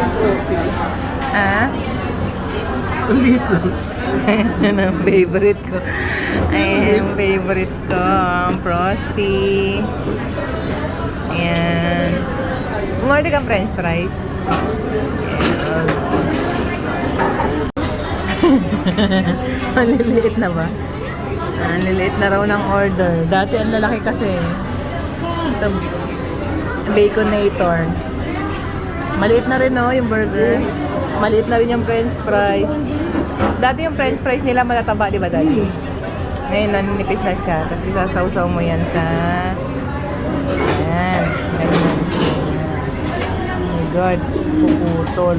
yung frosty. Ah? Ang liit lang. Ayan ang favorite ko. Ayan ang favorite ko. Ang frosty. Ayan. Umorder kang french fries. Yes. Maliliit na ba? Ang liliit na raw ng order. Dati ang lalaki kasi. Ito, Baconator. Maliit na rin, no, yung burger. Maliit na rin yung french fries. Dati yung french fries nila matataba, di ba, Daddy? Ngayon, naninipis na siya. Kasi sasawsaw mo yan sa... Ayan. Ganyan. Oh my God. Puputol.